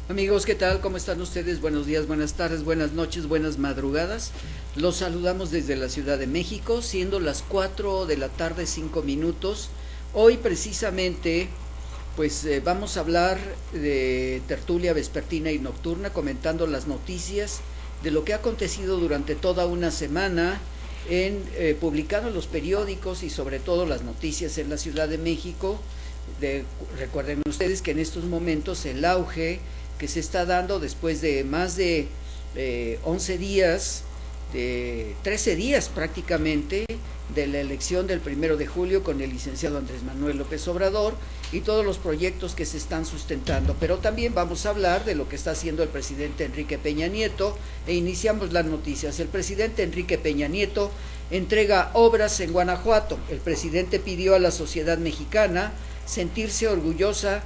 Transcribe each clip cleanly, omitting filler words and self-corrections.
Amigos, ¿qué tal? ¿Cómo están ustedes? Buenos días, buenas tardes, buenas noches, buenas madrugadas. Los saludamos desde la Ciudad de México, siendo las 4 de la tarde, 5 minutos. Hoy precisamente, vamos a hablar de tertulia vespertina y nocturna, comentando las noticias de lo que ha acontecido durante toda una semana, publicado en los periódicos y sobre todo las noticias en la Ciudad de México. Recuerden ustedes que en estos momentos el auge que se está dando después de más de 11 días, de 13 días prácticamente, de la elección del 1 de julio con el licenciado Andrés Manuel López Obrador y todos los proyectos que se están sustentando. Pero también vamos a hablar de lo que está haciendo el presidente Enrique Peña Nieto e iniciamos las noticias. El presidente Enrique Peña Nieto entrega obras en Guanajuato. El presidente pidió a la sociedad mexicana sentirse orgullosa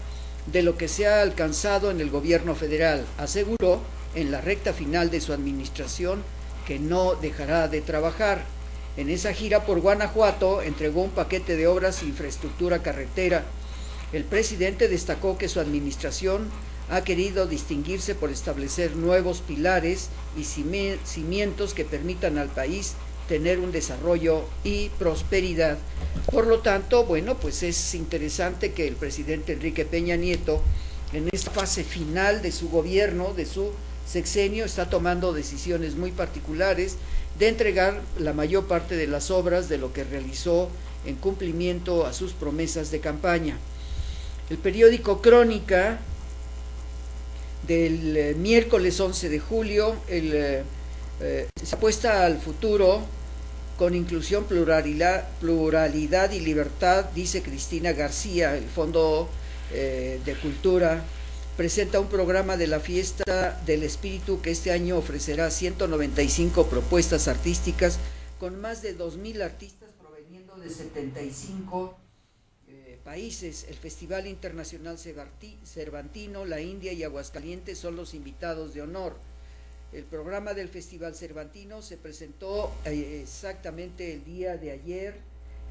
de lo que se ha alcanzado en el gobierno federal. Aseguró en la recta final de su administración que no dejará de trabajar. En esa gira por Guanajuato entregó un paquete de obras e infraestructura carretera. El presidente destacó que su administración ha querido distinguirse por establecer nuevos pilares y cimientos que permitan al país tener un desarrollo y prosperidad. Por lo tanto, pues es interesante que el presidente Enrique Peña Nieto, en esta fase final de su gobierno, de su sexenio, está tomando decisiones muy particulares de entregar la mayor parte de las obras de lo que realizó en cumplimiento a sus promesas de campaña. El periódico Crónica del miércoles 11 de julio se apuesta al futuro con inclusión, pluralidad y libertad, dice Cristina García. El Fondo de Cultura presenta un programa de la Fiesta del Espíritu que este año ofrecerá 195 propuestas artísticas con más de 2,000 artistas proveniendo de 75 países. El Festival Internacional Cervantino, la India y Aguascalientes son los invitados de honor. El programa del Festival Cervantino se presentó exactamente el día de ayer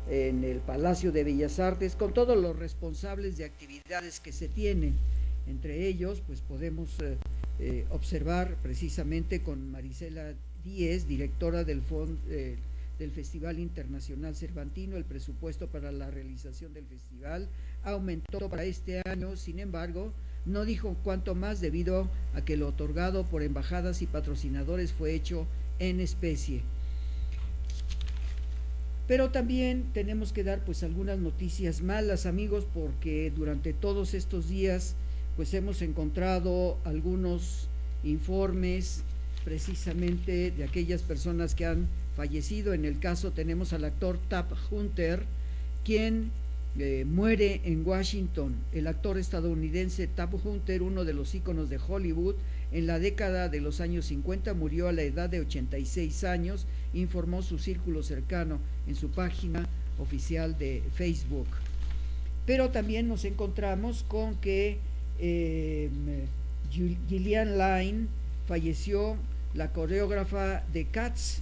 en el Palacio de Bellas Artes con todos los responsables de actividades que se tienen. Entre ellos, podemos observar precisamente con Marisela Díez, directora del Festival Internacional Cervantino. El presupuesto para la realización del festival aumentó para este año, sin embargo, no dijo cuánto más debido a que lo otorgado por embajadas y patrocinadores fue hecho en especie. Pero también tenemos que dar algunas noticias malas, amigos, porque durante todos estos días hemos encontrado algunos informes precisamente de aquellas personas que han fallecido. En el caso tenemos al actor Tab Hunter, quien muere en Washington. El actor estadounidense Tab Hunter, uno de los íconos de Hollywood, en la década de los años 50 murió a la edad de 86 años, informó su círculo cercano en su página oficial de Facebook. Pero también nos encontramos con que Gillian Lynne falleció, la coreógrafa de Cats.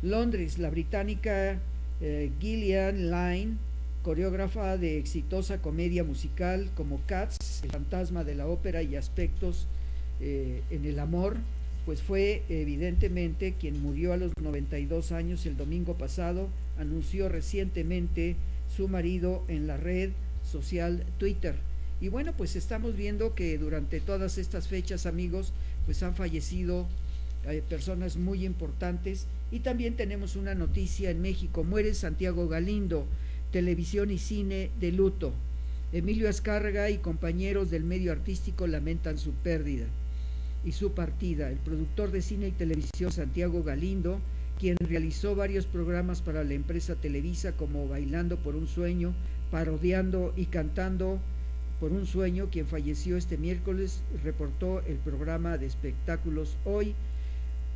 Londres, la británica Gillian Lynne, coreógrafa de exitosa comedia musical como Cats, El fantasma de la ópera y Aspectos en el amor, fue evidentemente quien murió a los 92 años el domingo pasado, anunció recientemente su marido en la red social Twitter. Y estamos viendo que durante todas estas fechas, amigos, han fallecido personas muy importantes. Y también tenemos una noticia en México: muere Santiago Galindo, televisión y cine de luto. Emilio Azcárraga y compañeros del medio artístico lamentan su pérdida y su partida. El productor de cine y televisión Santiago Galindo, quien realizó varios programas para la empresa Televisa como Bailando por un Sueño, Parodiando y Cantando por un Sueño, quien falleció este miércoles, reportó el programa de espectáculos Hoy.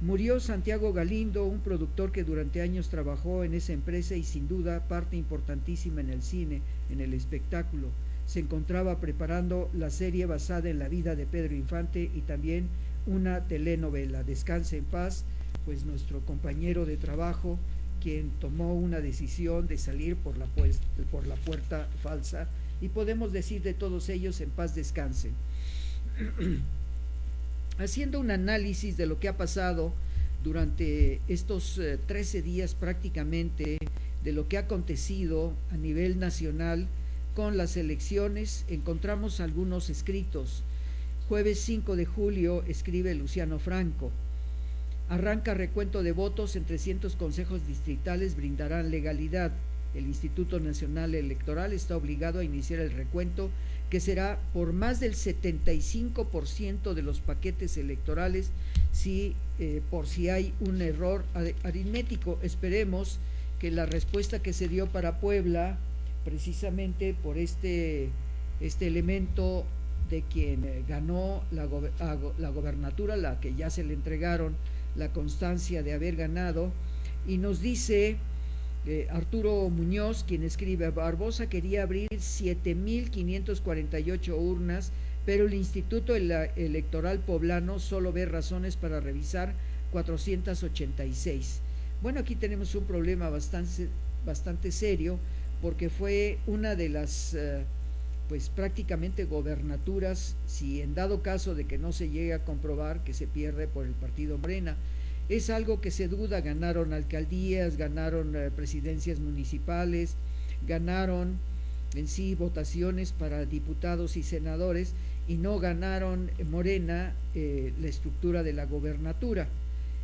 Murió Santiago Galindo, un productor que durante años trabajó en esa empresa y sin duda parte importantísima en el cine, en el espectáculo. Se encontraba preparando la serie basada en la vida de Pedro Infante y también una telenovela. Descanse en paz, nuestro compañero de trabajo, quien tomó una decisión de salir por la puerta falsa, y podemos decir de todos ellos: en paz descansen. haciendo un análisis de lo que ha pasado durante estos 13 días prácticamente, de lo que ha acontecido a nivel nacional con las elecciones, encontramos algunos escritos. Jueves 5 de julio escribe Luciano Franco: arranca recuento de votos en 300 consejos distritales, brindarán legalidad. El Instituto Nacional Electoral está obligado a iniciar el recuento, que será por más del 75% de los paquetes electorales, por si hay un error aritmético. Esperemos que la respuesta que se dio para Puebla, precisamente por este elemento de quien ganó la gobernatura, la que ya se le entregaron la constancia de haber ganado, y nos dice Arturo Muñoz, quien escribe: Barbosa quería abrir 7.548 urnas, pero el Instituto Electoral Poblano solo ve razones para revisar 486. Bueno, aquí tenemos un problema bastante serio, porque fue una de las pues prácticamente gobernaturas, si en dado caso de que no se llegue a comprobar, que se pierde por el partido Morena. Es algo que se duda. Ganaron alcaldías, ganaron presidencias municipales, ganaron en sí votaciones para diputados y senadores, y no ganaron Morena la estructura de la gobernatura.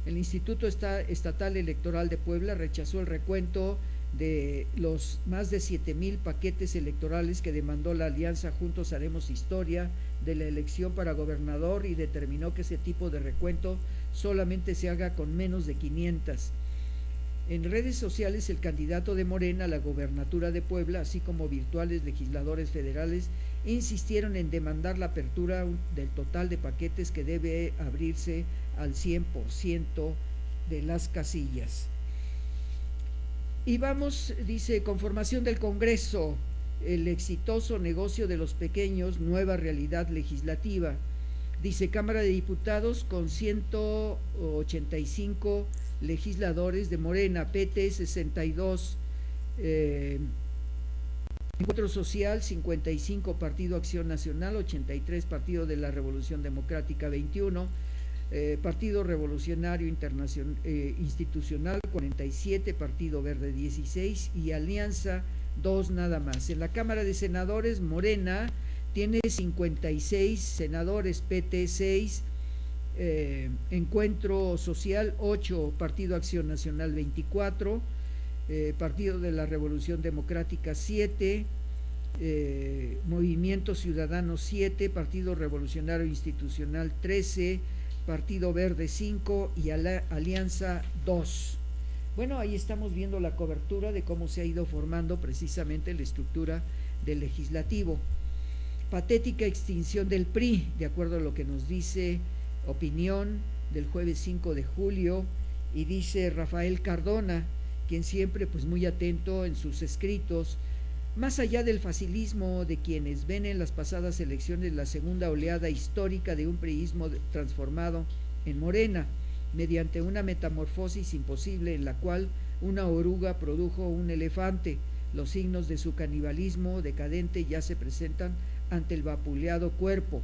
El Instituto Estatal Electoral de Puebla rechazó el recuento de los más de 7,000 paquetes electorales que demandó la alianza Juntos Haremos Historia de la elección para gobernador, y determinó que ese tipo de recuento solamente se haga con menos de 500. En redes sociales, el candidato de Morena a la gobernatura de Puebla, así como virtuales legisladores federales, insistieron en demandar la apertura del total de paquetes, que debe abrirse al 100% de las casillas. Y vamos, dice: conformación del Congreso, el exitoso negocio de los pequeños, nueva realidad legislativa. Dice: Cámara de Diputados con 185 legisladores de Morena, PT 62, Encuentro Social 55, Partido Acción Nacional 83, Partido de la Revolución Democrática 21, Partido Revolucionario Institucional 47, Partido Verde 16 y Alianza 2 nada más. En la Cámara de Senadores, Morena tiene 56 senadores, PT 6, Encuentro Social 8, Partido Acción Nacional 24, Partido de la Revolución Democrática 7, Movimiento Ciudadano 7, Partido Revolucionario Institucional 13, Partido Verde 5 y Alianza 2. Bueno, ahí estamos viendo la cobertura de cómo se ha ido formando precisamente la estructura del legislativo. Patética extinción del PRI, de acuerdo a lo que nos dice Opinión del jueves 5 de julio, y dice Rafael Cardona, quien siempre pues muy atento en sus escritos: más allá del facilismo de quienes ven en las pasadas elecciones la segunda oleada histórica de un priismo transformado en Morena, mediante una metamorfosis imposible en la cual una oruga produjo un elefante, los signos de su canibalismo decadente ya se presentan ante el vapuleado cuerpo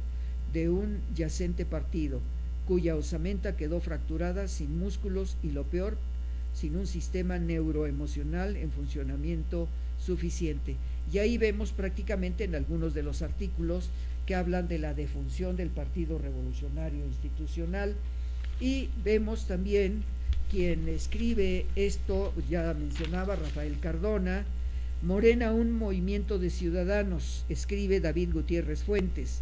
de un yacente partido, cuya osamenta quedó fracturada, sin músculos y, lo peor, sin un sistema neuroemocional en funcionamiento suficiente. Y ahí vemos prácticamente en algunos de los artículos que hablan de la defunción del Partido Revolucionario Institucional, y vemos también quien escribe esto, ya mencionaba Rafael Cardona: Morena, un movimiento de ciudadanos, escribe David Gutiérrez Fuentes.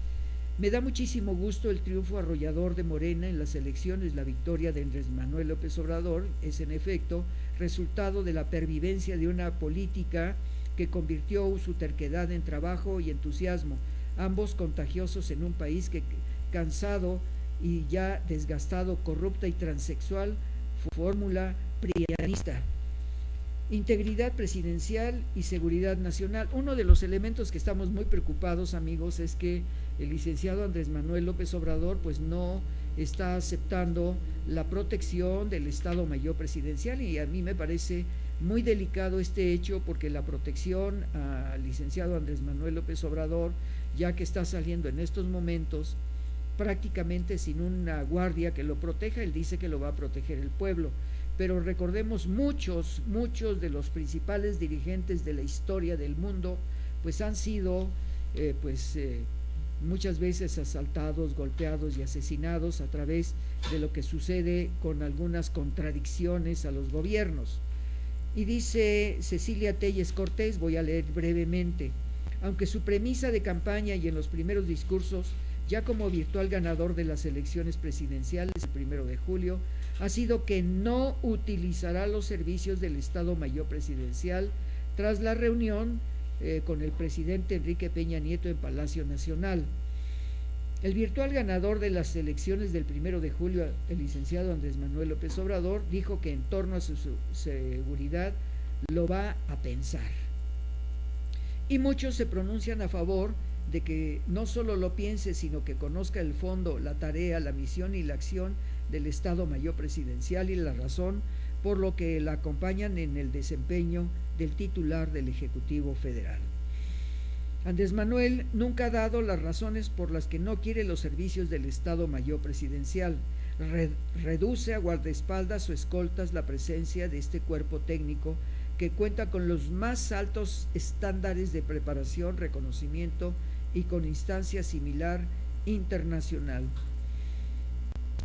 Me da muchísimo gusto el triunfo arrollador de Morena en las elecciones. La victoria de Andrés Manuel López Obrador es en efecto resultado de la pervivencia de una política que convirtió su terquedad en trabajo y entusiasmo, ambos contagiosos en un país que, cansado y ya desgastado, corrupta y transexual, fórmula prianista. Integridad presidencial y seguridad nacional. Uno de los elementos que estamos muy preocupados, amigos, es que el licenciado Andrés Manuel López Obrador pues no está aceptando la protección del Estado Mayor Presidencial, y a mí me parece muy delicado este hecho, porque la protección al licenciado Andrés Manuel López Obrador, ya que está saliendo en estos momentos prácticamente sin una guardia que lo proteja. Él dice que lo va a proteger el pueblo, pero recordemos, muchos de los principales dirigentes de la historia del mundo pues han sido muchas veces asaltados, golpeados y asesinados a través de lo que sucede con algunas contradicciones a los gobiernos. Y dice Cecilia Telles Cortés, voy a leer brevemente: aunque su premisa de campaña y en los primeros discursos, ya como virtual ganador de las elecciones presidenciales el 1 de julio, ha sido que no utilizará los servicios del Estado Mayor Presidencial tras la reunión con el presidente Enrique Peña Nieto en Palacio Nacional. El virtual ganador de las elecciones del 1 de julio, el licenciado Andrés Manuel López Obrador, dijo que en torno a su seguridad lo va a pensar. Y muchos se pronuncian a favor de que no solo lo piense, sino que conozca el fondo, la tarea, la misión y la acción del Estado Mayor Presidencial y la razón por lo que la acompañan en el desempeño del titular del Ejecutivo Federal. Andrés Manuel nunca ha dado las razones por las que no quiere los servicios del Estado Mayor Presidencial. Reduce a guardaespaldas o escoltas la presencia de este cuerpo técnico que cuenta con los más altos estándares de preparación, reconocimiento y con instancia similar internacional.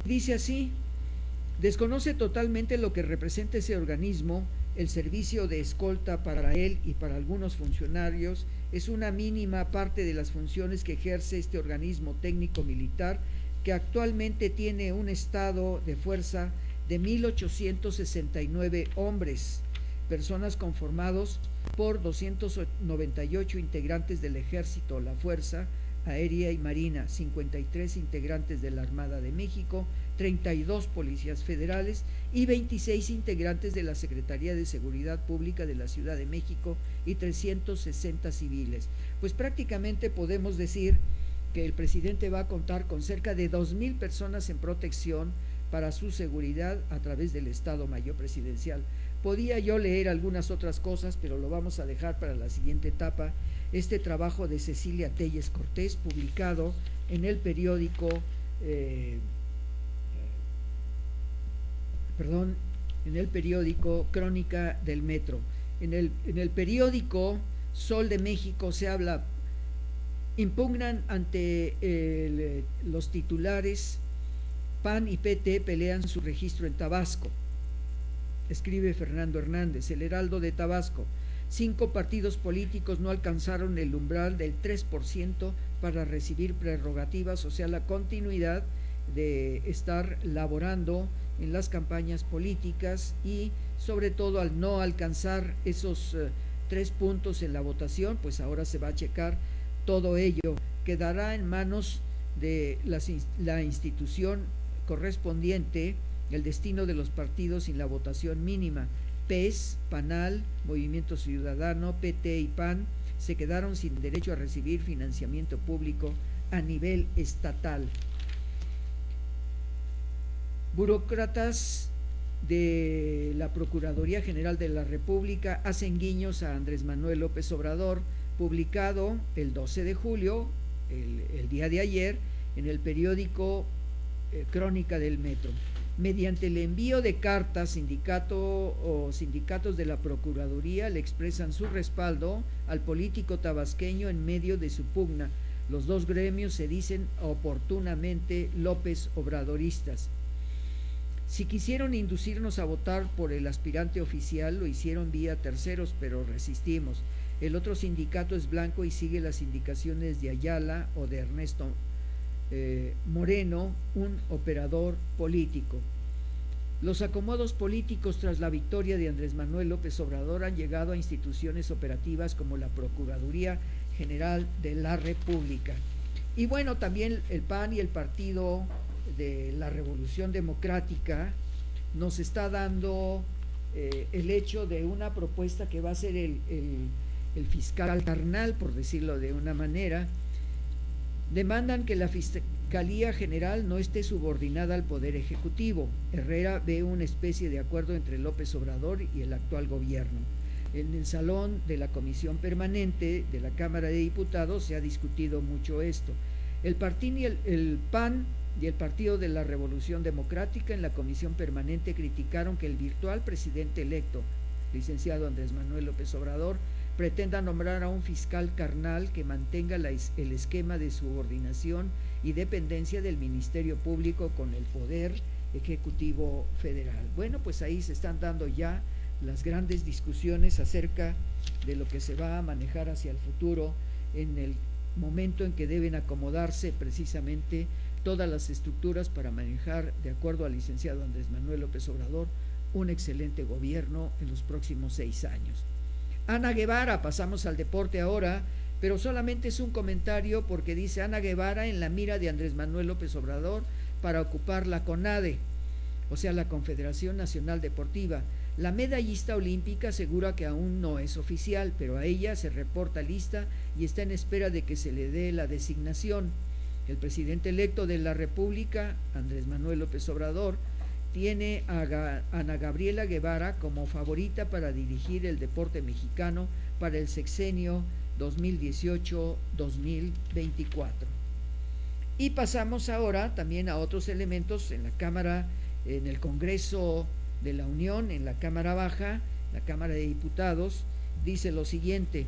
Dice así: desconoce totalmente lo que representa ese organismo. El servicio de escolta para él y para algunos funcionarios es una mínima parte de las funciones que ejerce este organismo técnico militar, que actualmente tiene un estado de fuerza de 1,869 hombres, personas conformados por 298 integrantes del Ejército, la Fuerza Aérea y Marina, 53 integrantes de la Armada de México, 32 policías federales y 26 integrantes de la Secretaría de Seguridad Pública de la Ciudad de México y 360 civiles. Pues prácticamente podemos decir que el presidente va a contar con cerca de 2,000 personas en protección para su seguridad a través del Estado Mayor Presidencial. Podía yo leer algunas otras cosas, pero lo vamos a dejar para la siguiente etapa. Este trabajo de Cecilia Telles Cortés, publicado en el periódico Crónica del Metro. En el periódico Sol de México se habla: impugnan ante los titulares, PAN y PT pelean su registro en Tabasco. Escribe Fernando Hernández. El Heraldo de Tabasco: 5 partidos políticos no alcanzaron el umbral del 3% para recibir prerrogativas, o sea, la continuidad de estar laborando en las campañas políticas, y sobre todo al no alcanzar esos 3 puntos en la votación, pues ahora se va a checar todo ello. Quedará en manos de la institución correspondiente el destino de los partidos sin la votación mínima. PES, PANAL, Movimiento Ciudadano, PT y PAN se quedaron sin derecho a recibir financiamiento público a nivel estatal. Burócratas de la Procuraduría General de la República hacen guiños a Andrés Manuel López Obrador, publicado el 12 de julio, el día de ayer, en el periódico Crónica del Metro. Mediante el envío de cartas, sindicatos de la Procuraduría le expresan su respaldo al político tabasqueño en medio de su pugna. Los dos gremios se dicen oportunamente López Obradoristas. Si quisieron inducirnos a votar por el aspirante oficial, lo hicieron vía terceros, pero resistimos. El otro sindicato es blanco y sigue las indicaciones de Ayala o de Ernesto Moreno, un operador político. Los acomodos políticos tras la victoria de Andrés Manuel López Obrador han llegado a instituciones operativas como la Procuraduría General de la República. Y bueno, también el PAN y el Partido de la Revolución Democrática nos está dando el hecho de una propuesta que va a ser el fiscal carnal, por decirlo de una manera. Demandan que la Fiscalía General no esté subordinada al Poder Ejecutivo. Herrera ve una especie de acuerdo entre López Obrador y el actual gobierno. En el salón de la Comisión Permanente de la Cámara de Diputados se ha discutido mucho esto. El PAN y el Partido de la Revolución Democrática en la Comisión Permanente criticaron que el virtual presidente electo, licenciado Andrés Manuel López Obrador, pretenda nombrar a un fiscal carnal que mantenga el esquema de subordinación y dependencia del Ministerio Público con el Poder Ejecutivo Federal. Bueno, pues ahí se están dando ya las grandes discusiones acerca de lo que se va a manejar hacia el futuro en el momento en que deben acomodarse precisamente todas las estructuras para manejar, de acuerdo al licenciado Andrés Manuel López Obrador, un excelente gobierno en los próximos 6 años. Ana Guevara, pasamos al deporte ahora, pero solamente es un comentario porque dice Ana Guevara en la mira de Andrés Manuel López Obrador para ocupar la CONADE, o sea, la Confederación Nacional Deportiva. La medallista olímpica asegura que aún no es oficial, pero a ella se reporta lista y está en espera de que se le dé la designación. El presidente electo de la República, Andrés Manuel López Obrador, tiene a Ana Gabriela Guevara como favorita para dirigir el deporte mexicano para el sexenio 2018-2024. Y pasamos ahora también a otros elementos en la Cámara, en el Congreso de la Unión, en la Cámara Baja, la Cámara de Diputados, dice lo siguiente: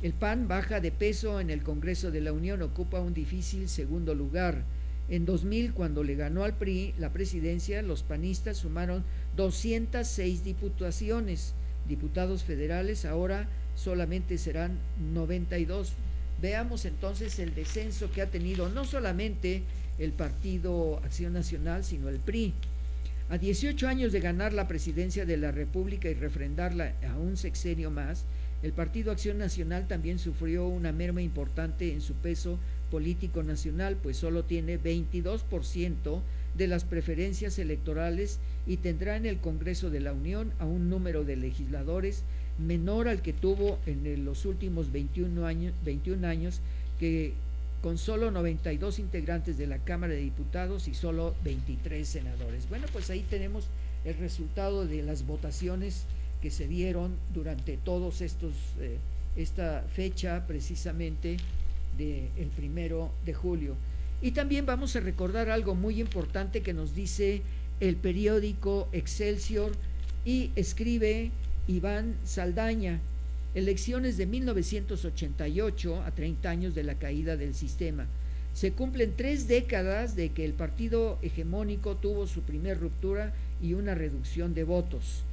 el PAN baja de peso en el Congreso de la Unión, ocupa un difícil segundo lugar. En 2000, cuando le ganó al PRI la presidencia, los panistas sumaron 206 diputaciones. Diputados federales ahora solamente serán 92. Veamos entonces el descenso que ha tenido no solamente el Partido Acción Nacional, sino el PRI. A 18 años de ganar la presidencia de la República y refrendarla a un sexenio más, el Partido Acción Nacional también sufrió una merma importante en su peso político nacional, pues solo tiene 22% de las preferencias electorales y tendrá en el Congreso de la Unión a un número de legisladores menor al que tuvo en los últimos 21 años, que con solo 92 integrantes de la Cámara de Diputados y solo 23 senadores. Bueno, pues ahí tenemos el resultado de las votaciones que se dieron durante todos esta fecha precisamente del 1 de julio. Y también vamos a recordar algo muy importante que nos dice el periódico Excelsior y escribe Iván Saldaña: elecciones de 1988 a 30 años de la caída del sistema. Se cumplen 3 décadas de que el partido hegemónico tuvo su primer ruptura y una reducción de votos.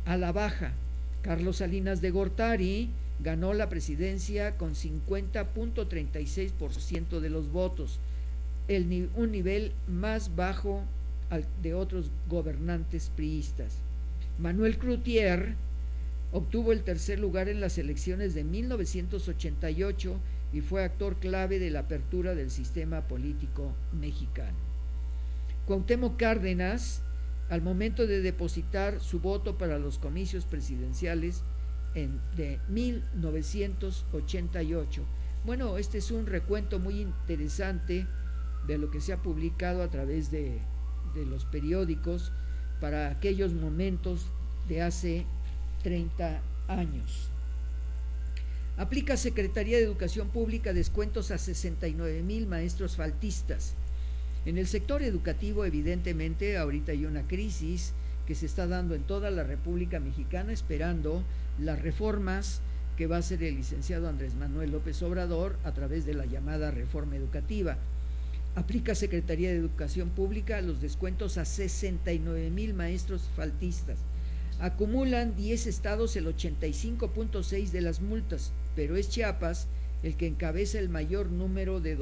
A la baja, Carlos Salinas de Gortari ganó la presidencia con 50.36% de los votos, un nivel más bajo de otros gobernantes priistas. Manuel Cloutier obtuvo el tercer lugar en las elecciones de 1988 y fue actor clave de la apertura del sistema político mexicano. Cuauhtémoc Cárdenas, al momento de depositar su voto para los comicios presidenciales de 1988. Bueno, este es un recuento muy interesante de lo que se ha publicado a través de los periódicos para aquellos momentos de hace 30 años. Aplica Secretaría de Educación Pública descuentos a 69,000 maestros faltistas. En el sector educativo, evidentemente, ahorita hay una crisis que se está dando en toda la República Mexicana, esperando las reformas que va a hacer el licenciado Andrés Manuel López Obrador a través de la llamada reforma educativa. Aplica Secretaría de Educación Pública los descuentos a 69,000 maestros faltistas. Acumulan 10 estados el 85.6% de las multas, pero es Chiapas el que encabeza el mayor número de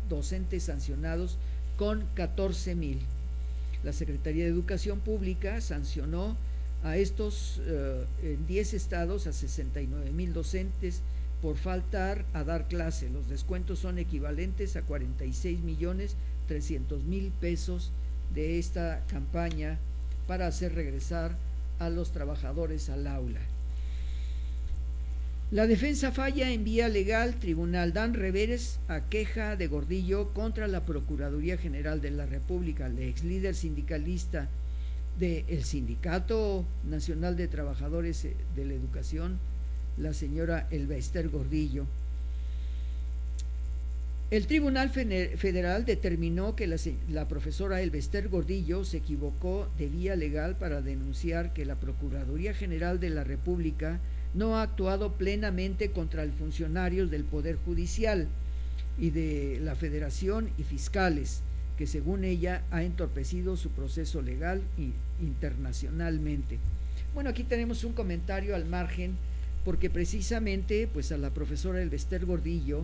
docentes sancionados con 14,000. La Secretaría de Educación Pública sancionó a estos en 10 estados a 69,000 docentes por faltar a dar clase. Los descuentos son equivalentes a 46,300,000 pesos de esta campaña para hacer regresar a los trabajadores al aula. La defensa falla en vía legal. Tribunal dan reveres a queja de Gordillo contra la Procuraduría General de la República. El ex líder sindicalista del Sindicato Nacional de Trabajadores de la Educación, la señora Elba Ester Gordillo. El Tribunal Federal determinó que la profesora Elbester Gordillo se equivocó de vía legal para denunciar que la Procuraduría General de la República no ha actuado plenamente contra los funcionarios del Poder Judicial y de la Federación y fiscales, que según ella ha entorpecido su proceso legal internacionalmente. Bueno, aquí tenemos un comentario al margen, porque precisamente pues a la profesora Elbester Gordillo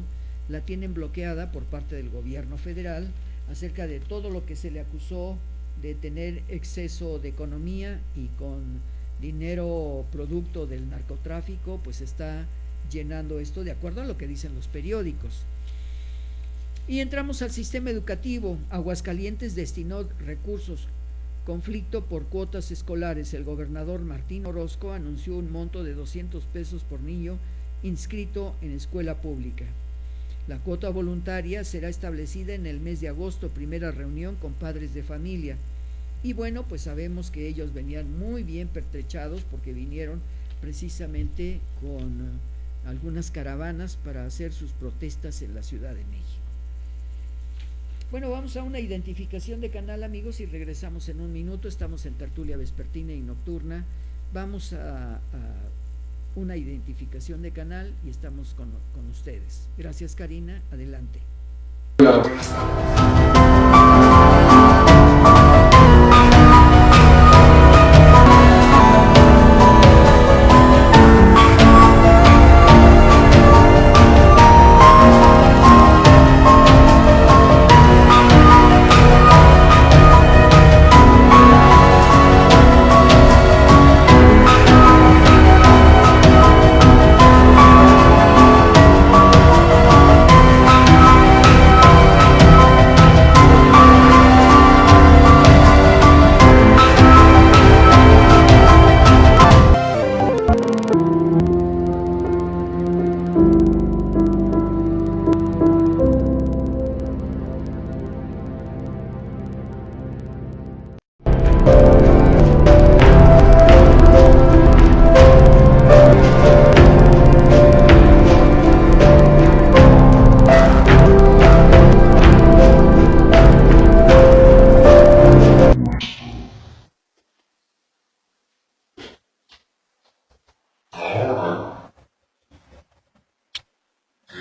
la tienen bloqueada por parte del gobierno federal acerca de todo lo que se le acusó de tener exceso de economía, y con dinero producto del narcotráfico pues está llenando esto de acuerdo a lo que dicen los periódicos. Y entramos al sistema educativo. Aguascalientes destinó recursos. Conflicto por cuotas escolares. El gobernador Martín Orozco anunció un monto de 200 pesos por niño inscrito en escuela pública. La cuota voluntaria será establecida en el mes de agosto, primera reunión con padres de familia. Y bueno, pues sabemos que ellos venían muy bien pertrechados porque vinieron precisamente con algunas caravanas para hacer sus protestas en la Ciudad de México. Bueno, vamos a una identificación de canal, amigos, y regresamos en un minuto. Estamos en tertulia vespertina y nocturna. Vamos a una identificación de canal y estamos con ustedes. Gracias, Karina. Adelante. Hola, buenas tardes.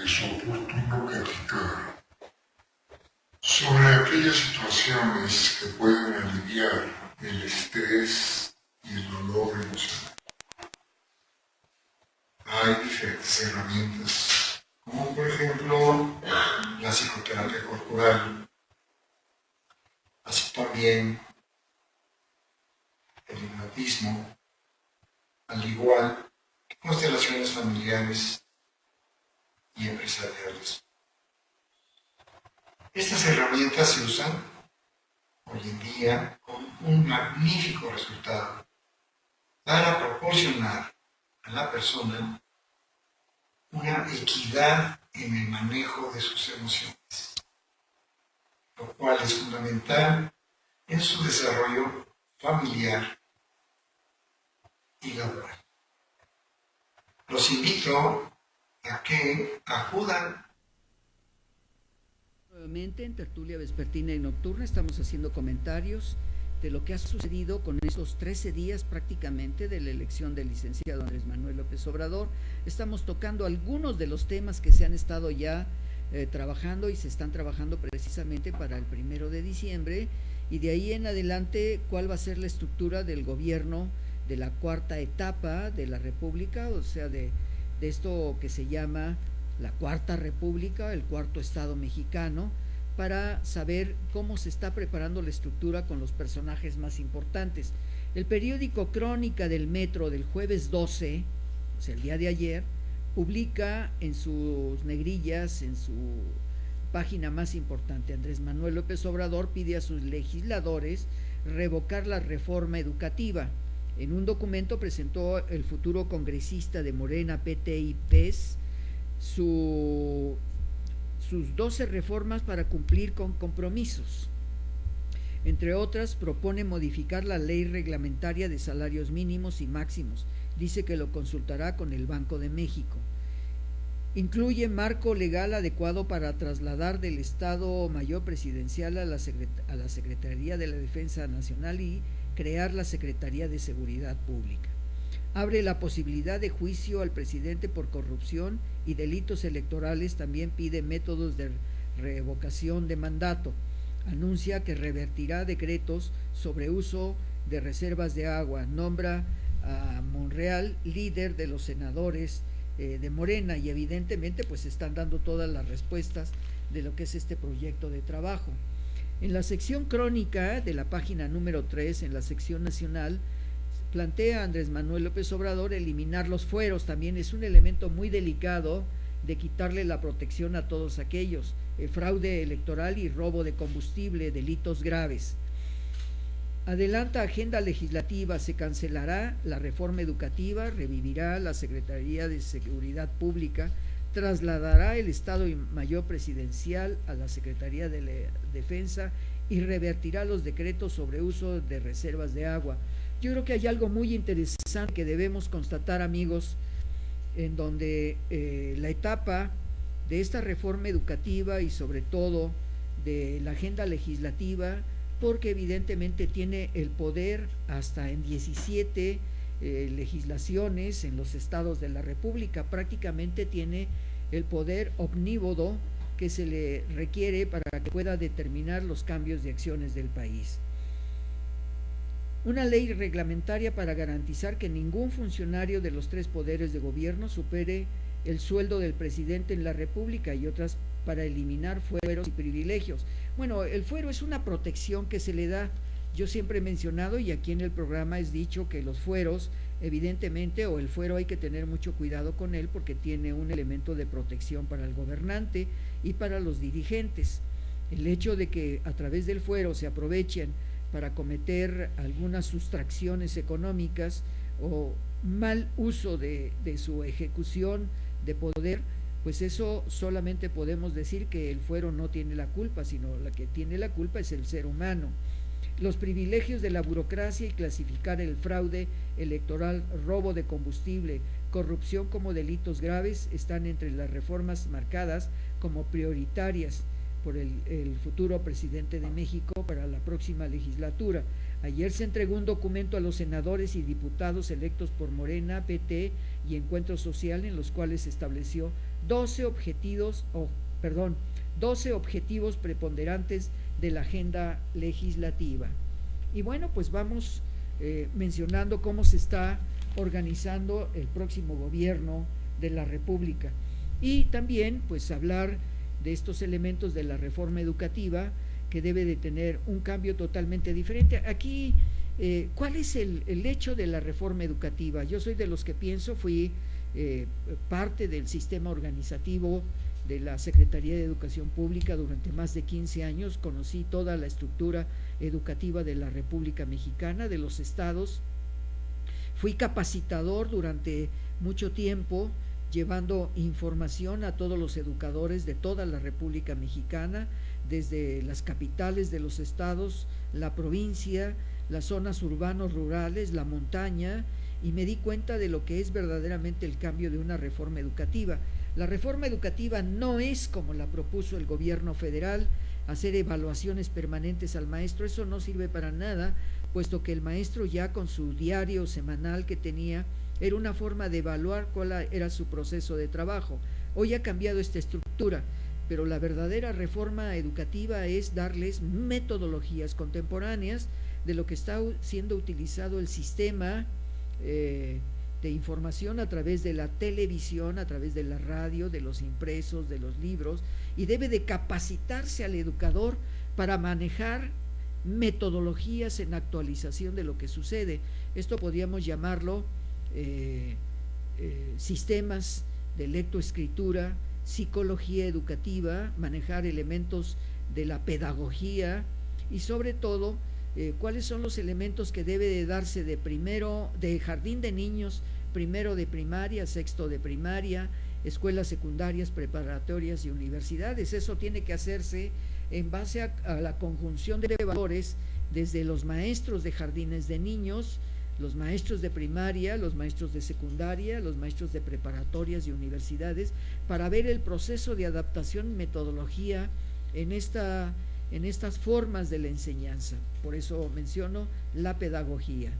Es oportuno platicar sobre aquellas situaciones que pueden aliviar el estrés y el dolor emocional. Hay diferentes herramientas, como por ejemplo la psicoterapia corporal, así también el hipnotismo, al igual que constelaciones familiares y empresariales. Estas herramientas se usan hoy en día con un magnífico resultado para proporcionar a la persona una equidad en el manejo de sus emociones, lo cual es fundamental en su desarrollo familiar y laboral. Los invito a que acudan. Nuevamente en tertulia vespertina y nocturna estamos haciendo comentarios de lo que ha sucedido con estos 13 días prácticamente de la elección del licenciado Andrés Manuel López Obrador. Estamos tocando algunos de los temas que se han estado ya trabajando y se están trabajando precisamente para el 1 de diciembre, y de ahí en adelante cuál va a ser la estructura del gobierno de la cuarta etapa de la República, o sea, de esto que se llama la Cuarta República, el cuarto Estado mexicano, para saber cómo se está preparando la estructura con los personajes más importantes. El periódico Crónica del Metro del jueves 12, o sea, el día de ayer, publica en sus negrillas, en su página más importante, Andrés Manuel López Obrador pide a sus legisladores revocar la reforma educativa. En un documento presentó el futuro congresista de Morena, PT y PES sus 12 reformas para cumplir con compromisos. Entre otras, propone modificar la ley reglamentaria de salarios mínimos y máximos. Dice que lo consultará con el Banco de México. Incluye marco legal adecuado para trasladar del Estado Mayor Presidencial a la Secretaría de la Defensa Nacional y crear la Secretaría de Seguridad Pública. Abre la posibilidad de juicio al presidente por corrupción y delitos electorales. También pide métodos de revocación de mandato. Anuncia que revertirá decretos sobre uso de reservas de agua. Nombra a Monreal líder de los senadores de Morena, y evidentemente pues están dando todas las respuestas de lo que es este proyecto de trabajo. En la sección crónica de la página número 3, en la sección nacional, plantea Andrés Manuel López Obrador eliminar los fueros. También es un elemento muy delicado de quitarle la protección a todos aquellos, fraude electoral y robo de combustible, delitos graves. Adelanta agenda legislativa. Se cancelará la reforma educativa, revivirá la Secretaría de Seguridad Pública, trasladará el Estado Mayor Presidencial a la Secretaría de la Defensa y revertirá los decretos sobre uso de reservas de agua. Yo creo que hay algo muy interesante que debemos constatar, amigos, en donde la etapa de esta reforma educativa y sobre todo de la agenda legislativa, porque evidentemente tiene el poder hasta en 17 legislaciones en los estados de la República, prácticamente tiene el poder omnívodo que se le requiere para que pueda determinar los cambios de acciones del país. Una ley reglamentaria para garantizar que ningún funcionario de los tres poderes de gobierno supere el sueldo del presidente en la República, y otras para eliminar fueros y privilegios. Bueno, el fuero es una protección que se le da. Yo siempre he mencionado, y aquí en el programa es dicho, que los fueros, evidentemente, o el fuero hay que tener mucho cuidado con él porque tiene un elemento de protección para el gobernante y para los dirigentes. El hecho de que a través del fuero se aprovechen para cometer algunas sustracciones económicas o mal uso de su ejecución de poder, pues eso solamente podemos decir que el fuero no tiene la culpa, sino la que tiene la culpa es el ser humano. Los privilegios de la burocracia y clasificar el fraude electoral, robo de combustible, corrupción como delitos graves están entre las reformas marcadas como prioritarias por el futuro presidente de México para la próxima legislatura. Ayer se entregó un documento a los senadores y diputados electos por Morena, PT y Encuentro Social, en los cuales se estableció 12 objetivos preponderantes de la agenda legislativa. Y bueno, pues vamos mencionando cómo se está organizando el próximo gobierno de la República, y también pues hablar de estos elementos de la reforma educativa que debe de tener un cambio totalmente diferente. Aquí, ¿cuál es el hecho de la reforma educativa? Yo soy de los que pienso, fui parte del sistema organizativo de la Secretaría de Educación Pública durante más de 15 años, conocí toda la estructura educativa de la República Mexicana, de los estados, fui capacitador durante mucho tiempo, llevando información a todos los educadores de toda la República Mexicana, desde las capitales de los estados, la provincia, las zonas urbanos rurales, la montaña, y me di cuenta de lo que es verdaderamente el cambio de una reforma educativa. La reforma educativa no es como la propuso el gobierno federal, hacer evaluaciones permanentes al maestro. Eso no sirve para nada, puesto que el maestro ya con su diario semanal que tenía, era una forma de evaluar cuál era su proceso de trabajo. Hoy ha cambiado esta estructura, pero la verdadera reforma educativa es darles metodologías contemporáneas de lo que está siendo utilizado el sistema de información a través de la televisión, a través de la radio, de los impresos, de los libros, y debe de capacitarse al educador para manejar metodologías en actualización de lo que sucede. Esto podríamos llamarlo sistemas de lectoescritura, psicología educativa, manejar elementos de la pedagogía y sobre todo cuáles son los elementos que debe de darse de jardín de niños, primero de primaria, sexto de primaria, escuelas secundarias, preparatorias y universidades. Eso tiene que hacerse en base a la conjunción de valores desde los maestros de jardines de niños, los maestros de primaria, los maestros de secundaria, los maestros de preparatorias y universidades, para ver el proceso de adaptación y metodología en estas formas de la enseñanza. Por eso menciono la pedagogía.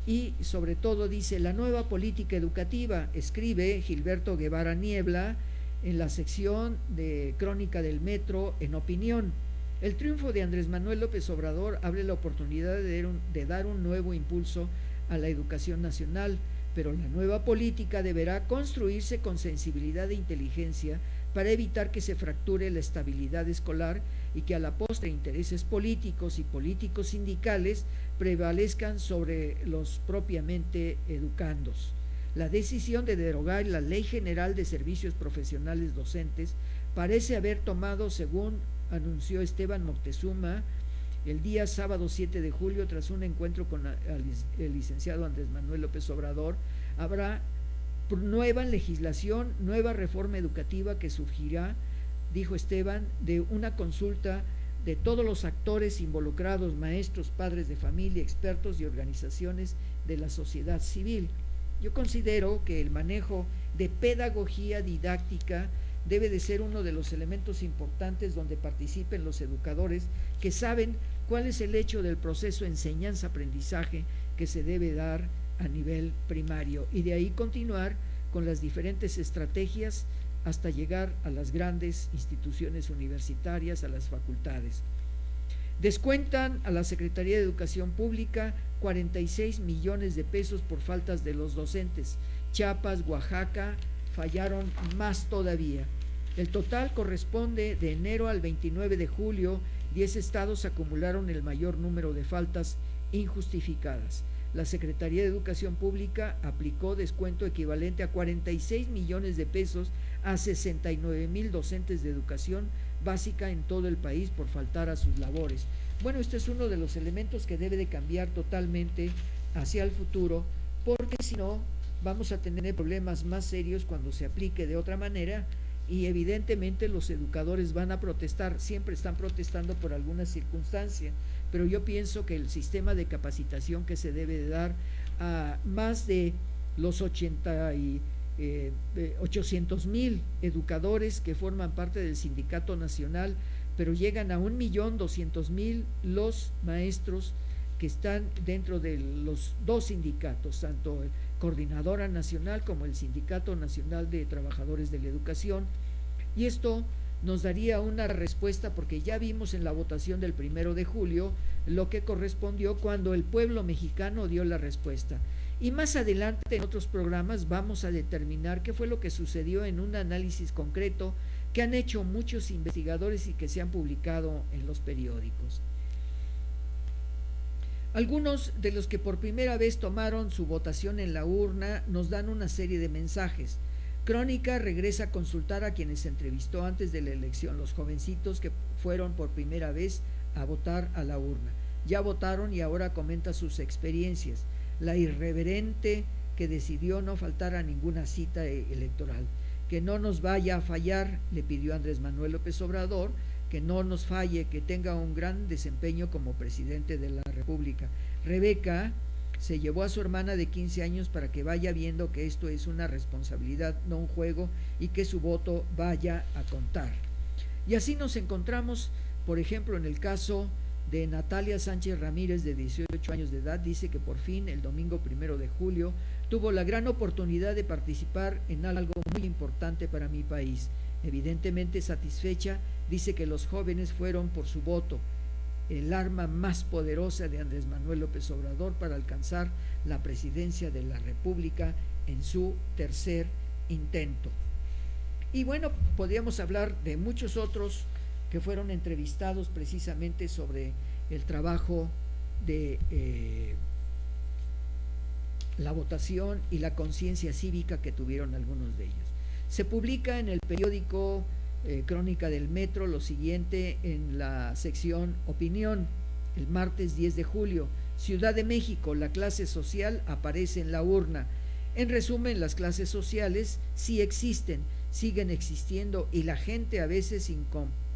Y sobre todo dice, la nueva política educativa, escribe Gilberto Guevara Niebla en la sección de Crónica del Metro en Opinión. El triunfo de Andrés Manuel López Obrador abre la oportunidad de dar un nuevo impulso a la educación nacional, pero la nueva política deberá construirse con sensibilidad e inteligencia para evitar que se fracture la estabilidad escolar y que a la postre intereses políticos y políticos sindicales prevalezcan sobre los propiamente educandos. La decisión de derogar la Ley General de Servicios Profesionales Docentes parece haber tomado, según anunció Esteban Moctezuma, el día sábado 7 de julio, tras un encuentro con el licenciado Andrés Manuel López Obrador. Habrá nueva legislación, nueva reforma educativa que surgirá, dijo Esteban, de una consulta de todos los actores involucrados, maestros, padres de familia, expertos y organizaciones de la sociedad civil. Yo considero que el manejo de pedagogía didáctica debe de ser uno de los elementos importantes donde participen los educadores que saben cuál es el hecho del proceso enseñanza-aprendizaje que se debe dar a nivel primario, y de ahí continuar con las diferentes estrategias hasta llegar a las grandes instituciones universitarias, a las facultades. Descuentan a la Secretaría de Educación Pública 46 millones de pesos por faltas de los docentes. Chiapas, Oaxaca fallaron más todavía. El total corresponde de enero al 29 de julio, 10 estados acumularon el mayor número de faltas injustificadas. La Secretaría de Educación Pública aplicó descuento equivalente a 46 millones de pesos a 69,000 docentes de educación básica en todo el país por faltar a sus labores. Bueno, este es uno de los elementos que debe de cambiar totalmente hacia el futuro, porque si no vamos a tener problemas más serios cuando se aplique de otra manera, y evidentemente los educadores van a protestar, siempre están protestando por alguna circunstancia, pero yo pienso que el sistema de capacitación que se debe de dar a más de los 800,000 educadores que forman parte del Sindicato Nacional, pero llegan a 1,200,000 los maestros que están dentro de los dos sindicatos, tanto el Coordinadora Nacional como el Sindicato Nacional de Trabajadores de la Educación, y esto nos daría una respuesta, porque ya vimos en la votación del 1 de julio lo que correspondió cuando el pueblo mexicano dio la respuesta. Y más adelante en otros programas vamos a determinar qué fue lo que sucedió en un análisis concreto que han hecho muchos investigadores y que se han publicado en los periódicos. Algunos de los que por primera vez tomaron su votación en la urna nos dan una serie de mensajes. Crónica regresa a consultar a quienes entrevistó antes de la elección, los jovencitos que fueron por primera vez a votar a la urna. Ya votaron y ahora comenta sus experiencias. La irreverente que decidió no faltar a ninguna cita electoral. Que no nos vaya a fallar, le pidió Andrés Manuel López Obrador, que no nos falle, que tenga un gran desempeño como presidente de la República. Rebeca se llevó a su hermana de 15 años para que vaya viendo que esto es una responsabilidad, no un juego, y que su voto vaya a contar. Y así nos encontramos, por ejemplo, en el caso de Natalia Sánchez Ramírez, de 18 años de edad. Dice que por fin, el domingo 1 de julio, tuvo la gran oportunidad de participar en algo muy importante para mi país. Evidentemente satisfecha, dice que los jóvenes fueron por su voto, el arma más poderosa de Andrés Manuel López Obrador para alcanzar la presidencia de la República en su tercer intento. Y bueno, podríamos hablar de muchos otros que fueron entrevistados precisamente sobre el trabajo de la votación y la conciencia cívica que tuvieron algunos de ellos. Se publica en el periódico Crónica del Metro lo siguiente en la sección Opinión, el martes 10 de julio. Ciudad de México, la clase social aparece en la urna. En resumen, las clases sociales sí existen, siguen existiendo, y la gente a veces sin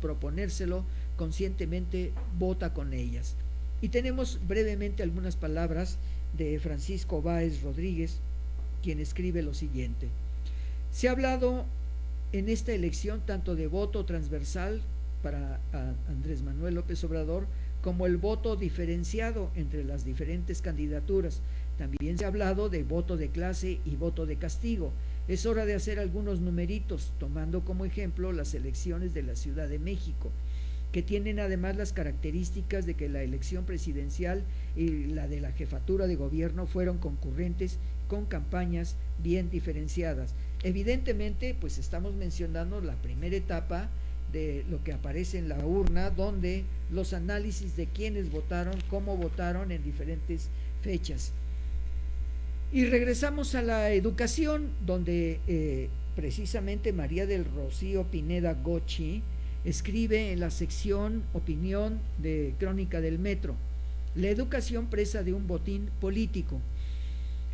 proponérselo conscientemente vota con ellas. Y tenemos brevemente algunas palabras de Francisco Báez Rodríguez, quien escribe lo siguiente: se ha hablado en esta elección tanto de voto transversal para Andrés Manuel López Obrador como el voto diferenciado entre las diferentes candidaturas. También se ha hablado de voto de clase y voto de castigo. Es hora de hacer algunos numeritos, tomando como ejemplo las elecciones de la Ciudad de México, que tienen además las características de que la elección presidencial y la de la jefatura de gobierno fueron concurrentes con campañas bien diferenciadas. Evidentemente, pues estamos mencionando la primera etapa de lo que aparece en la urna, donde los análisis de quiénes votaron, cómo votaron en diferentes fechas. Y regresamos a la educación, donde precisamente María del Rocío Pineda Gochi escribe en la sección Opinión de Crónica del Metro: la educación presa de un botín político.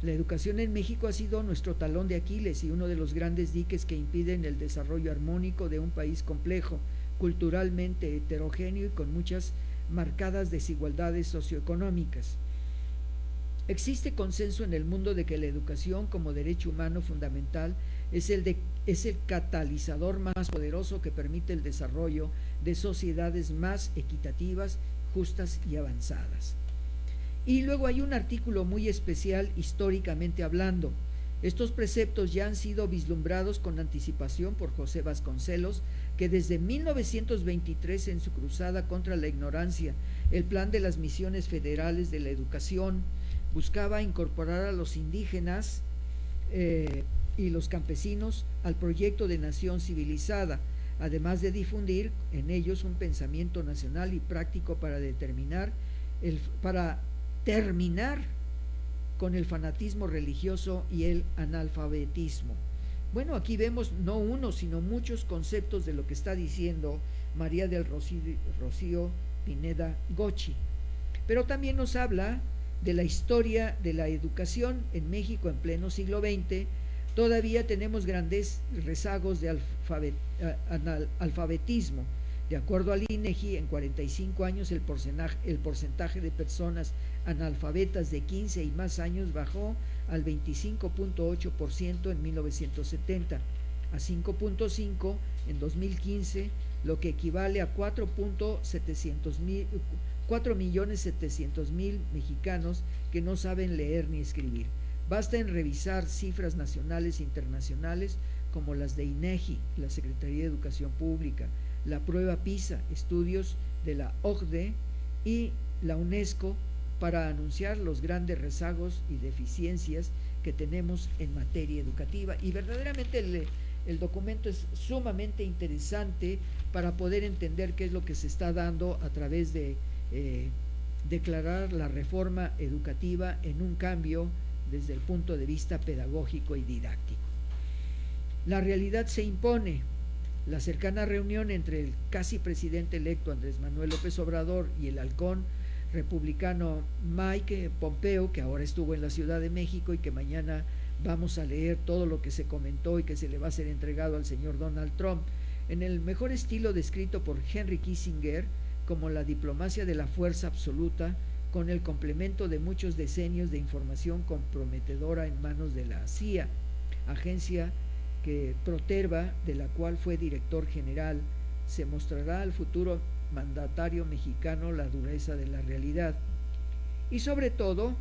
La educación en México ha sido nuestro talón de Aquiles y uno de los grandes diques que impiden el desarrollo armónico de un país complejo, culturalmente heterogéneo y con muchas marcadas desigualdades socioeconómicas. Existe consenso en el mundo de que la educación como derecho humano fundamental es el catalizador más poderoso que permite el desarrollo de sociedades más equitativas, justas y avanzadas. Y luego hay un artículo muy especial históricamente hablando. Estos preceptos ya han sido vislumbrados con anticipación por José Vasconcelos, que desde 1923, en su cruzada contra la ignorancia, el plan de las misiones federales de la educación, buscaba incorporar a los indígenas y los campesinos al proyecto de nación civilizada, además de difundir en ellos un pensamiento nacional y práctico para terminar con el fanatismo religioso y el analfabetismo. Bueno, aquí vemos no uno, sino muchos conceptos de lo que está diciendo María del Rocío Pineda Gochi. Pero también nos habla de la historia de la educación en México en pleno siglo XX. Todavía tenemos grandes rezagos de alfabetismo. De acuerdo al INEGI, en 45 años el porcentaje de personas analfabetas de 15 y más años bajó al 25.8% en 1970, a 5.5% en 2015, lo que equivale a 4.700.000 mexicanos que no saben leer ni escribir. Basta en revisar cifras nacionales e internacionales como las de INEGI, la Secretaría de Educación Pública, la prueba PISA, estudios de la OCDE y la UNESCO, para anunciar los grandes rezagos y deficiencias que tenemos en materia educativa. Y verdaderamente el documento es sumamente interesante para poder entender qué es lo que se está dando a través de declarar la reforma educativa en un cambio desde el punto de vista pedagógico y didáctico. La realidad se impone. La cercana reunión entre el casi presidente electo Andrés Manuel López Obrador y el halcón republicano Mike Pompeo, que ahora estuvo en la Ciudad de México y que mañana vamos a leer todo lo que se comentó y que se le va a ser entregado al señor Donald Trump, en el mejor estilo descrito por Henry Kissinger como la diplomacia de la fuerza absoluta, con el complemento de muchos decenios de información comprometedora en manos de la CIA, agencia que Proterva, de la cual fue director general. Se mostrará al futuro mandatario mexicano la dureza de la realidad. Y sobre todo,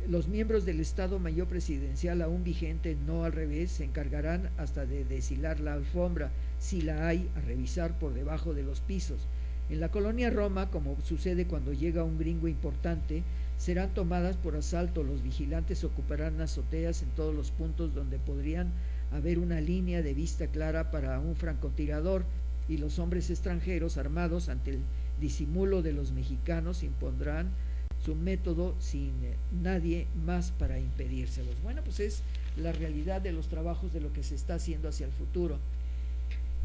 los miembros del Estado Mayor Presidencial aún vigente, no al revés, se encargarán hasta de deshilar la alfombra, si la hay, a revisar por debajo de los pisos. En la colonia Roma, como sucede cuando llega un gringo importante, serán tomadas por asalto. Los vigilantes ocuparán azoteas en todos los puntos donde podrían haber una línea de vista clara para un francotirador, y los hombres extranjeros armados ante el disimulo de los mexicanos impondrán su método sin nadie más para impedírselos. Bueno, pues es la realidad de los trabajos de lo que se está haciendo hacia el futuro.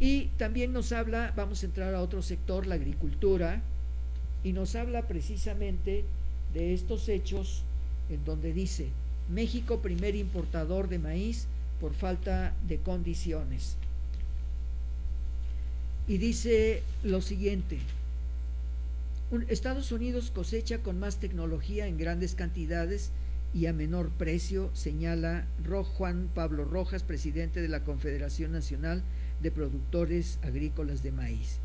Y también nos habla, vamos a entrar a otro sector, la agricultura, y nos habla precisamente de estos hechos en donde dice: México primer importador de maíz por falta de condiciones. Y dice lo siguiente: Estados Unidos cosecha con más tecnología en grandes cantidades y a menor precio, señala Juan Pablo Rojas, presidente de la Confederación Nacional de Productores Agrícolas de Maíz.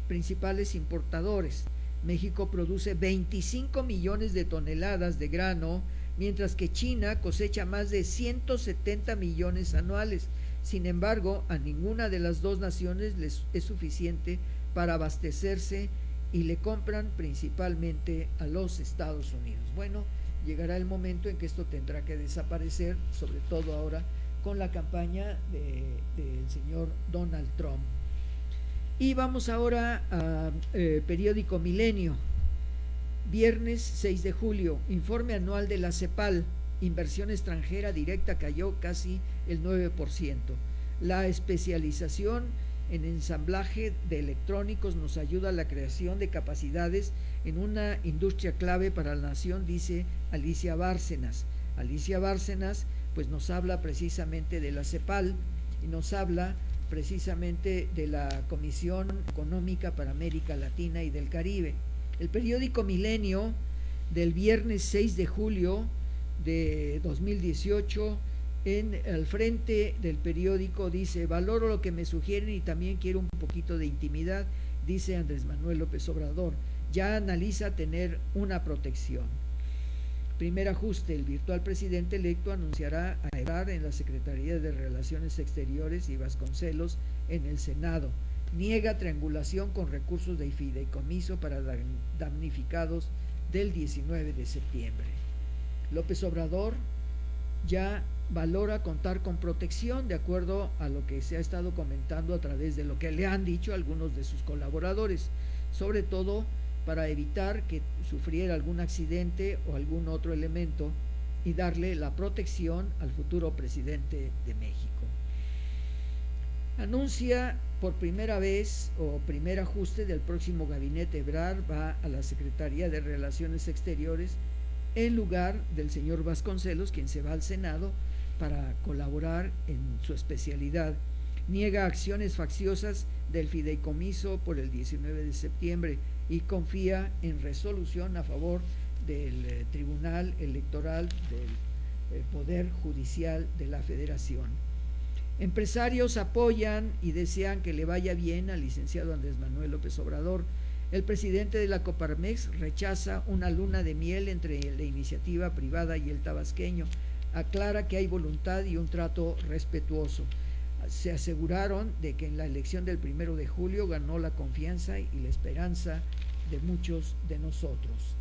Principales importadores: México produce 25 millones de toneladas de grano, mientras que China cosecha más de 170 millones anuales. Sin embargo, a ninguna de las dos naciones les es suficiente para abastecerse y le compran principalmente a los Estados Unidos. Bueno, llegará el momento en que esto tendrá que desaparecer, sobre todo ahora con la campaña del señor Donald Trump. Y vamos ahora a periódico Milenio. Viernes 6 de julio, informe anual de la CEPAL, inversión extranjera directa cayó casi el 9%. La especialización en ensamblaje de electrónicos nos ayuda a la creación de capacidades en una industria clave para la nación, dice Alicia Bárcenas. Alicia Bárcenas pues nos habla precisamente de la CEPAL y nos habla precisamente de la Comisión Económica para América Latina y del Caribe. El periódico Milenio del viernes 6 de julio de 2018, en el frente del periódico dice: valoro lo que me sugieren y también quiero un poquito de intimidad, dice Andrés Manuel López Obrador. Ya analiza tener una protección. Primer ajuste: el virtual presidente electo anunciará a Ebrard en la Secretaría de Relaciones Exteriores y Vasconcelos en el Senado. Niega triangulación con recursos de fideicomiso para damnificados del 19 de septiembre. López Obrador ya valora contar con protección, de acuerdo a lo que se ha estado comentando a través de lo que le han dicho algunos de sus colaboradores, sobre todo para evitar que sufriera algún accidente o algún otro elemento y darle la protección al futuro presidente de México. Anuncia por primera vez o primer ajuste del próximo gabinete. Ebrard va a la Secretaría de Relaciones Exteriores en lugar del señor Vasconcelos, quien se va al Senado para colaborar en su especialidad. Niega acciones facciosas del fideicomiso por el 19 de septiembre y confía en resolución a favor del Tribunal Electoral del Poder Judicial de la Federación. Empresarios apoyan y desean que le vaya bien al licenciado Andrés Manuel López Obrador. El presidente de la Coparmex rechaza una luna de miel entre la iniciativa privada y el tabasqueño. Aclara que hay voluntad y un trato respetuoso. Se aseguraron de que en la elección del 1 de julio ganó la confianza y la esperanza de muchos de nosotros.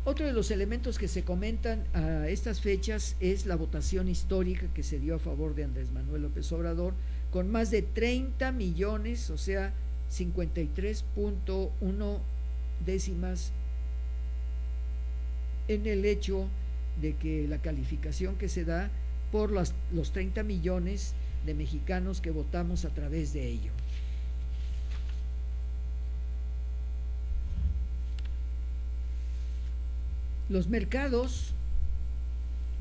Otro de los elementos que se comentan a estas fechas es la votación histórica que se dio a favor de Andrés Manuel López Obrador, con más de 30 millones, o sea, 53.1 décimas, en el hecho de que la calificación que se da por los 30 millones de mexicanos que votamos a través de ello. Los mercados